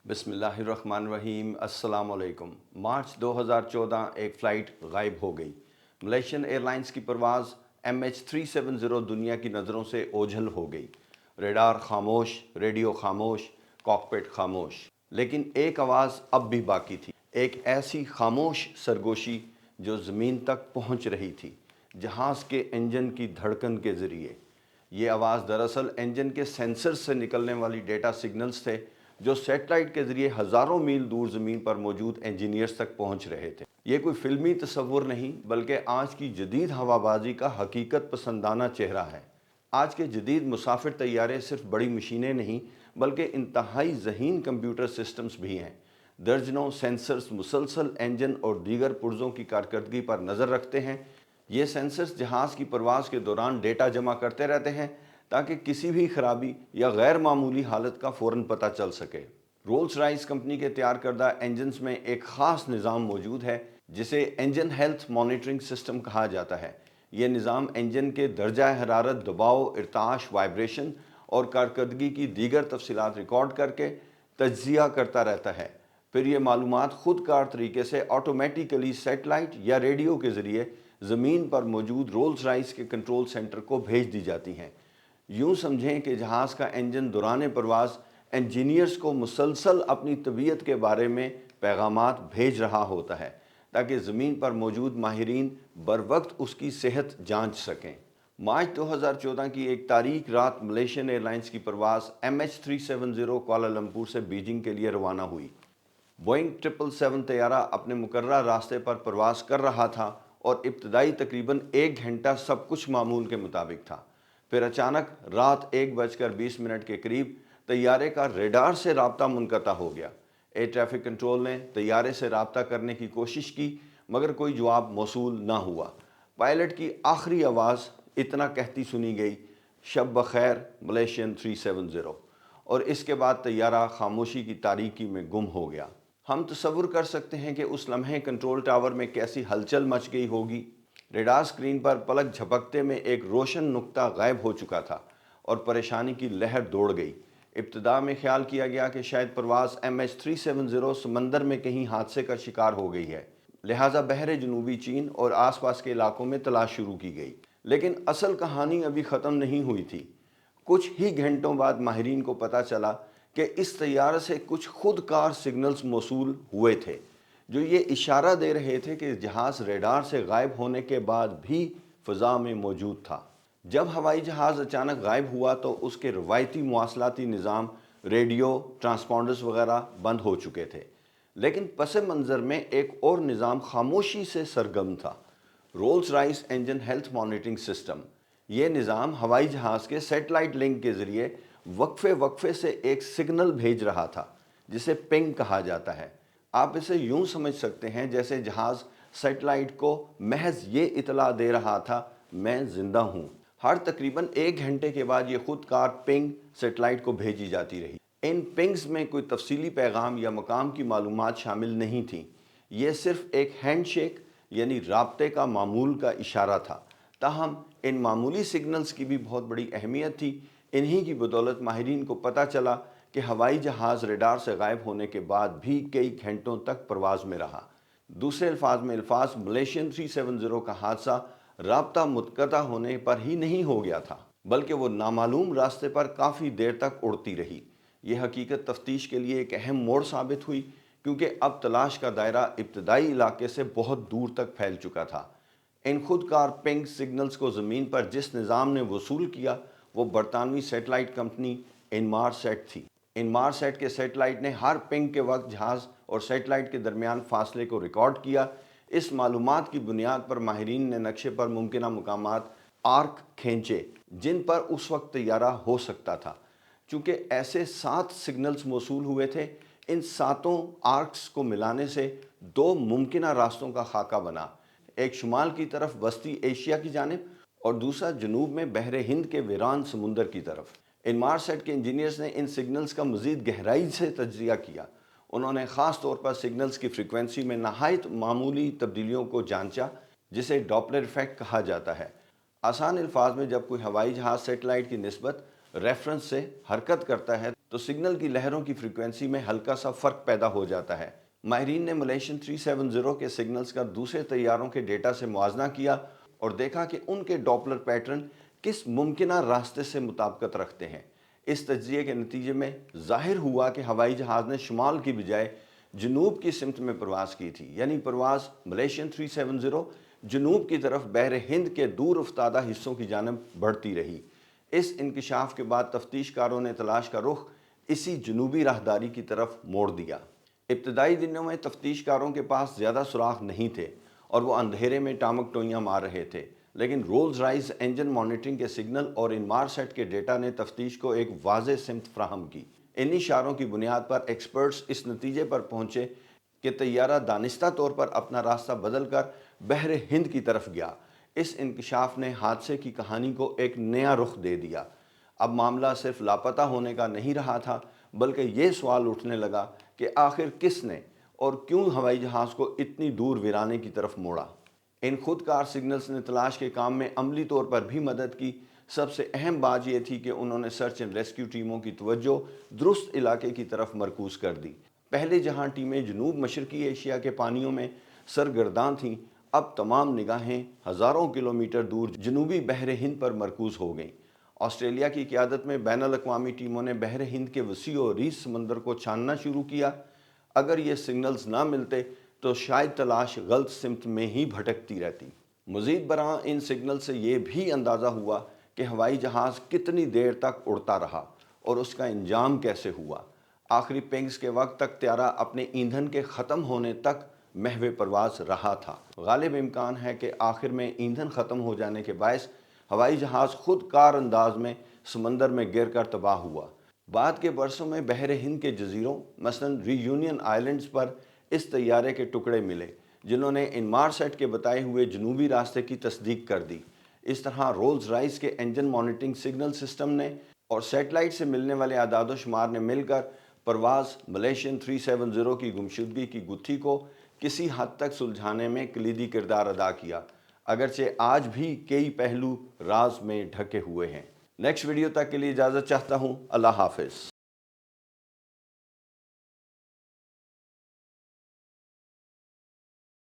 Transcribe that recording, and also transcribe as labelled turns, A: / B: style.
A: बिस्मिल्लाहिर्रहमानिर्रहीम। अस्सलाम वालेकुम। मार्च 2014 एक फ़्लाइट गायब हो गई। मलेशियन एयरलाइंस की परवाज़ MH370 दुनिया की नज़रों से ओझल हो गई। रेडार खामोश, रेडियो खामोश, कॉकपिट खामोश। लेकिन एक आवाज़ अब भी बाकी थी, एक ऐसी खामोश सरगोशी जो ज़मीन तक पहुँच रही थी, जहाज़ के इंजन की धड़कन के ज़रिए। ये आवाज़ दरअसल इंजन के सेंसर से निकलने वाली डेटा सिग्नल्स थे, जो सैटेलाइट के ज़रिए हज़ारों मील दूर ज़मीन पर मौजूद इंजीनियर्स तक पहुंच रहे थे। ये कोई फिल्मी तस्वुर नहीं, बल्कि आज की जदीद हवाबाजी का हकीकत पसंदाना चेहरा है। आज के जदीद मुसाफिर तैयारे सिर्फ बड़ी मशीनें नहीं, बल्कि इंतहाई ज़हीन कंप्यूटर सिस्टम्स भी हैं। दर्जनों सेंसर्स मुसलसल इंजन और दीगर पुर्ज़ों की कारकर्दगी पर नज़र रखते हैं। ये सेंसर्स जहाज़ की परवाज़ के दौरान डेटा जमा करते रहते हैं, ताकि किसी भी खराबी या गैर मामूली हालत का फ़ौरन पता चल सके। रोल्स रॉयस कंपनी के तैयार करदा इंजन्स में एक ख़ास निज़ाम मौजूद है, जिसे इंजन हेल्थ मॉनिटरिंग सिस्टम कहा जाता है। यह निज़ाम इंजन के दर्जा हरारत, दबाव, इर्ताश, वाइब्रेशन और कारकर्दगी की दीगर तफसीलात रिकॉर्ड करके तज्ज़िया करता रहता है। फिर ये मालूमात खुदकार तरीके से ऑटोमेटिकली सेटेलाइट या रेडियो के ज़रिए ज़मीन पर मौजूद रोल्स रॉयस के कंट्रोल सेंटर को भेज दी जाती हैं। यूँ समझें कि जहाज़ का इंजन दौरान परवाज़ इंजीनियर्स को मुसलसल अपनी तबीयत के बारे में पैगामात भेज रहा होता है, ताकि ज़मीन पर मौजूद माहिरीन बर वक्त उसकी सेहत जांच सकें। मार्च 2014 की एक तारीख रात मलेशियन एयरलाइंस की परवाज़ MH370 कुआलालंपुर से बीजिंग के लिए रवाना हुई। बोइंग 777 तैयारा अपने मुकर्रर रास्ते पर परवाज़ कर रहा था और इब्तदाई तकरीबन 1 घंटा सब कुछ मामूल के मुताबिक था। फिर अचानक रात 1:20 के करीब तैयारे का रेडार से राब्ता मुनक़ता हो गया। एयर ट्रैफिक कंट्रोल ने तैयारे से राब्ता करने की कोशिश की, मगर कोई जवाब मौसूल ना हुआ। पायलट की आखिरी आवाज़ इतना कहती सुनी गई, शब बखैर मलेशियन 370, और इसके बाद तैयारा खामोशी की तारीकी में गुम हो गया। हम तसव्वुर कर सकते हैं कि उस लम्हे कंट्रोल टावर में कैसी हलचल मच गई होगी। रेडार स्क्रीन पर पलक झपकते में एक रोशन नुक्ता गायब हो चुका था और परेशानी की लहर दौड़ गई। इब्तिदा में ख्याल किया गया कि शायद परवाज़ MH370 समंदर में कहीं हादसे का शिकार हो गई है, लिहाजा बहरे जनूबी चीन और आसपास के इलाकों में तलाश शुरू की गई। लेकिन असल कहानी अभी ख़त्म नहीं हुई थी। कुछ ही घंटों बाद माहिरीन को पता चला कि इस तैयारे से कुछ खुदकार सिग्नल्स मौसूल हुए थे, जो ये इशारा दे रहे थे कि जहाज़ रेडार से गायब होने के बाद भी फ़ज़ा में मौजूद था। जब हवाई जहाज़ अचानक गायब हुआ तो उसके रवायती मवासलाती निज़ाम, रेडियो, ट्रांसपॉन्डर्स वगैरह बंद हो चुके थे। लेकिन पस मंज़र में एक और निज़ाम खामोशी से सरगर्म था, Rolls Royce engine health monitoring system. ये निज़ाम हवाई जहाज़ के सेटेलाइट लिंक के ज़रिए वक्फे वक्फे से एक सिग्नल भेज रहा था, जिसे पिंग कहा जाता है। आप इसे यूं समझ सकते हैं जैसे जहाज़ सेटेलाइट को महज ये इतला दे रहा था, मैं जिंदा हूँ। हर तकरीबन 1 घंटे के बाद ये खुदकार पिंग सेटेलाइट को भेजी जाती रही। इन पिंग्स में कोई तफसीली पैगाम या मकाम की मालूमात शामिल नहीं थी। ये सिर्फ एक हैंडशेक यानी राब्ते का मामूल का इशारा था। ताहम इन मामूली सिग्नल्स की भी बहुत बड़ी अहमियत थी। इन्हीं की बदौलत माहिरीन को पता चला कि हवाई जहाज़ रेडार से गायब होने के बाद भी कई घंटों तक परवाज़ में रहा। दूसरे अल्फाज में मलेशियन 370 का हादसा राब्ता मुतक़ता होने पर ही नहीं हो गया था, बल्कि वो नामालूम रास्ते पर काफ़ी देर तक उड़ती रही। ये हकीकत तफ्तीश के लिए एक अहम मोड़ साबित हुई, क्योंकि अब तलाश का दायरा इब्तदाई इलाके से बहुत दूर तक फैल चुका था। इन खुदकार पिंग सिग्नल्स को ज़मीन पर जिस निज़ाम ने वसूल किया, वो बरतानवी सेटेलाइट कंपनी इनमारसैट थी। इनमारसैट के सेटेलाइट ने हर पिंग के वक्त जहाज़ और सेटेलाइट के दरमियान फासले को रिकॉर्ड किया। इस मालूमात की बुनियाद पर माहिरीन ने नक्शे पर मुमकिन मकामात आर्क खींचे, जिन पर उस वक्त तैयारा हो सकता था। चूँकि ऐसे 7 सिग्नल्स मौसूल हुए थे, इन 7 आर्क्स को मिलाने से 2 मुमकिन रास्तों का खाका बना, एक शुमाल की तरफ वस्ती एशिया की जानिब और दूसरा जनूब में बहरे हिंद के वीरान समुंदर की तरफ। इनमारसैट के इंजीनियर्स ने इन सिग्नल्स का मज़ीद गहराई से तज्ज़िया किया। उन्होंने ख़ास तौर पर सिग्नल्स की फ्रीक्वेंसी में नहायत मामूली तब्दीलियों को जांचा, जिसे डॉपलर इफेक्ट कहा जाता है। आसान अल्फाज में, जब कोई हवाई जहाज़ सेटेलाइट की निस्बत रेफरेंस से हरकत करता है, تو سگنل کی لہروں کی فریکوینسی میں ہلکا سا فرق پیدا ہو جاتا ہے۔ ماہرین نے ملیشین 370 کے سگنلز کا دوسرے طیاروں کے ڈیٹا سے موازنہ کیا اور دیکھا کہ ان کے ڈاپلر پیٹرن کس ممکنہ راستے سے مطابقت رکھتے ہیں۔ اس تجزیے کے نتیجے میں ظاہر ہوا کہ ہوائی جہاز نے شمال کی بجائے جنوب کی سمت میں پرواز کی تھی، یعنی پرواز ملیشین 370 جنوب کی طرف بحر ہند کے دور افتادہ حصوں کی جانب بڑھتی رہی۔ اس انکشاف کے بعد تفتیش کاروں نے تلاش کا رخ اسی جنوبی راہداری کی طرف موڑ دیا۔ ابتدائی دنوں میں تفتیش کاروں کے پاس زیادہ سراغ نہیں تھے اور وہ اندھیرے میں ٹامک ٹوئیاں مار رہے تھے، لیکن رولز رائس انجن مانیٹرنگ کے سگنل اور انمار سیٹ کے ڈیٹا نے تفتیش کو ایک واضح سمت فراہم کی۔ ان اشاروں کی بنیاد پر ایکسپرٹس اس نتیجے پر پہنچے کہ طیارہ دانستہ طور پر اپنا راستہ بدل کر بحر ہند کی طرف گیا۔ اس انکشاف نے حادثے کی کہانی کو ایک نیا رخ دے دیا۔ اب معاملہ صرف لاپتہ ہونے کا نہیں رہا تھا، بلکہ یہ سوال اٹھنے لگا کہ آخر کس نے اور کیوں ہوائی جہاز کو اتنی دور ویرانے کی طرف موڑا۔ ان خودکار سگنلز نے تلاش کے کام میں عملی طور پر بھی مدد کی۔ سب سے اہم بات یہ تھی کہ انہوں نے سرچ اینڈ ریسکیو ٹیموں کی توجہ درست علاقے کی طرف مرکوز کر دی۔ پہلے جہاں ٹیمیں جنوب مشرقی ایشیا کے پانیوں میں سرگرداں تھیں، اب تمام نگاہیں ہزاروں کلومیٹر دور جنوبی بحر ہند پر مرکوز ہو گئیں۔ آسٹریلیا کی قیادت میں بین الاقوامی ٹیموں نے بحر ہند کے وسیع و عریض سمندر کو چھاننا شروع کیا۔ اگر یہ سگنلز نہ ملتے تو شاید تلاش غلط سمت میں ہی بھٹکتی رہتی۔ مزید برآں ان سگنل سے یہ بھی اندازہ ہوا کہ ہوائی جہاز کتنی دیر تک اڑتا رہا اور اس کا انجام کیسے ہوا۔ آخری پنگز کے وقت تک طیارہ اپنے ایندھن کے ختم ہونے تک محو پرواز رہا تھا۔ غالب امکان ہے کہ آخر میں ایندھن ختم ہو جانے کے باعث ہوائی جہاز خود کار انداز میں سمندر میں گر کر تباہ ہوا۔ بعد کے برسوں میں بحر ہند کے جزیروں مثلاً ری یونین آئلینڈز پر اس طیارے کے ٹکڑے ملے، جنہوں نے انمار سیٹ کے بتائے ہوئے جنوبی راستے کی تصدیق کر دی۔ اس طرح رولز رائس کے انجن مانیٹرنگ سگنل سسٹم نے اور سیٹلائٹ سے ملنے والے اعداد و شمار نے مل کر پرواز ملیشین 370 کی گمشدگی کی گتھی کو کسی حد تک سلجھانے میں کلیدی کردار ادا کیا، اگرچہ آج بھی کئی پہلو راز میں ڈھکے ہوئے ہیں۔ نیکسٹ ویڈیو تک کے لیے اجازت چاہتا ہوں۔ اللہ حافظ۔